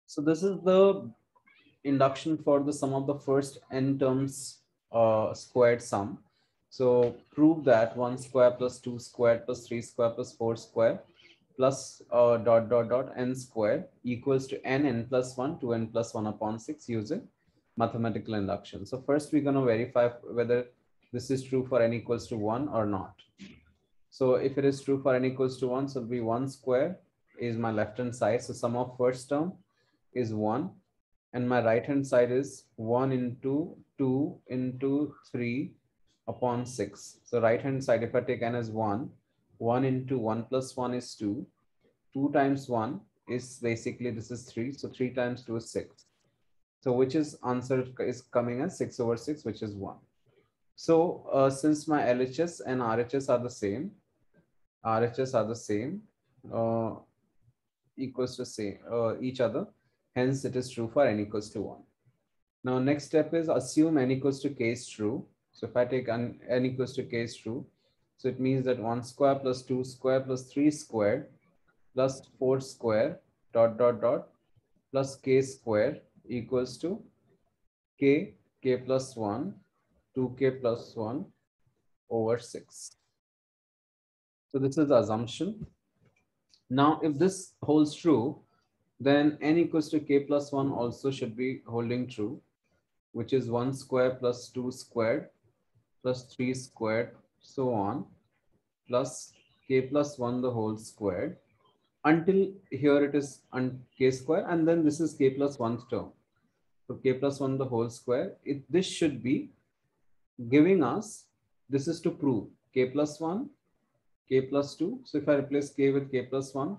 So this is the induction for the sum of the first n terms squared sum. So prove that 1 square plus 2 squared plus 3 square plus 4 square plus dot dot dot n square equals to n plus 1 to n plus 1 upon 6 using mathematical induction. So first we're going to verify whether this is true for n equals to 1 or not. So if it is true for n equals to 1, so it'll be 1 square is my left hand side. So sum of first term is 1 and my right hand side is 1 into 2 into 3 upon 6. So right hand side, if I take n as 1, 1 into 1 plus 1 is 2. 2 times 1 is basically, this is 3. So 3 times 2 is 6. So which is answer is coming as 6 over 6, which is 1. So since my LHS and RHS are the same, uh, equals to say each other. Hence, it is true for n equals to 1. Now, next step is assume n equals to k is true. So if I take n equals to k is true, so it means that 1 square plus 2 square plus 3 square plus 4 square dot dot dot plus k square equals to k plus 1, 2k plus 1 over 6. So this is the assumption. Now, if this holds true, then n equals to k plus 1 also should be holding true, which is 1 square plus 2 squared plus 3 squared, so on, plus k plus 1 the whole squared, until here it is k square, and then this is k plus 1th term. So k plus 1 the whole square. This should be giving us, this is to prove k plus 1, k plus 2. So if I replace k with k plus 1,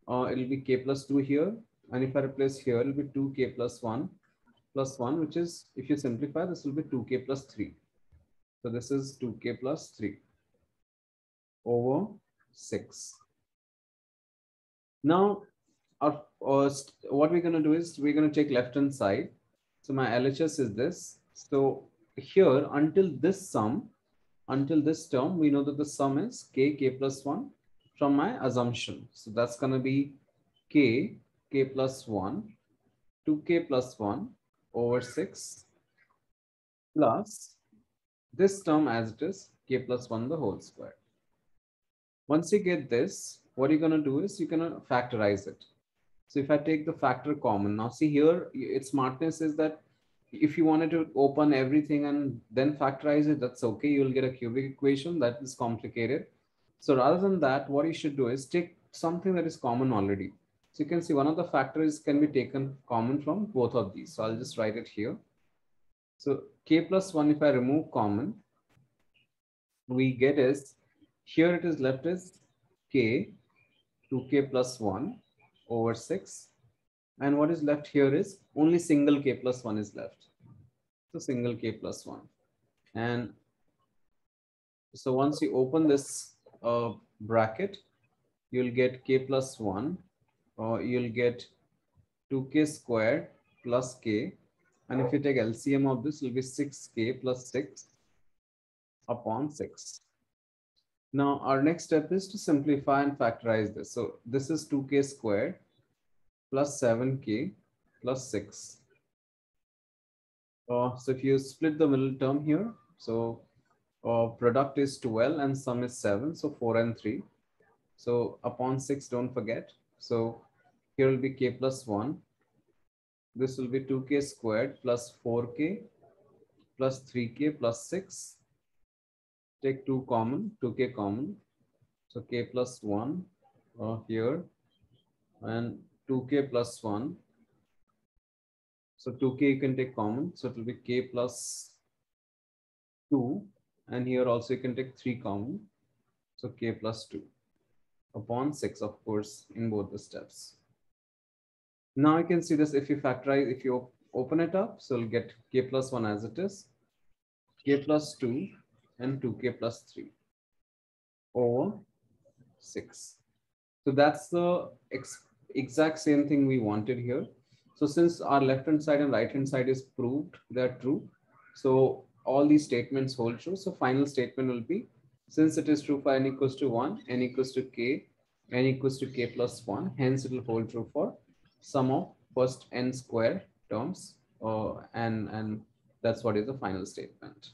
it will be k plus 2 here. And if I replace here, it will be 2k plus 1 plus 1, which is, if you simplify, this will be 2k plus 3. So this is 2k plus 3 over 6. Now, what we're going to do is we're going to take left hand side. So my LHS is this. So here, until this term, we know that the sum is k plus 1 from my assumption. So that's going to be k plus 1, 2k plus 1 over 6 plus this term as it is k plus 1 the whole square. Once you get this, what you're going to do is you're going to factorize it. So if I take the factor common, now see here, its smartness is that if you wanted to open everything and then factorize it, that's okay. You'll get a cubic equation that is complicated. So rather than that, what you should do is take something that is common already. So you can see one of the factors can be taken common from both of these. So I'll just write it here. So k plus 1, if I remove common, we get is, here it is left as k, 2k plus 1 over 6. And what is left here is only single k plus 1 is left. So single k plus 1. And so once you open this bracket, you'll get k plus 1, or you'll get 2k squared plus k. And if you take LCM of this, it will be 6k plus 6 upon 6. Now, our next step is to simplify and factorize this. So this is 2k squared plus 7k plus 6. So if you split the middle term here, so product is 12 and sum is 7, so 4 and 3. So upon 6, don't forget. So here will be k plus 1. This will be 2k squared plus 4k plus 3k plus 6. Take 2 common, 2k common. So k plus 1 here and 2k plus 1. So 2k you can take common. So it will be k plus 2. And here also you can take 3 common. So k plus 2 upon 6, of course, in both the steps. Now you can see this if you factorize, if you open it up, so you'll get k plus 1 as it is, k plus 2 and 2k plus 3 over 6. So that's the exact same thing we wanted here. So since our left hand side and right hand side is proved, they're true. So all these statements hold true. So final statement will be, since it is true for n equals to 1, n equals to k, n equals to k plus 1, hence it will hold true for sum of first n square terms, and that's what is the final statement.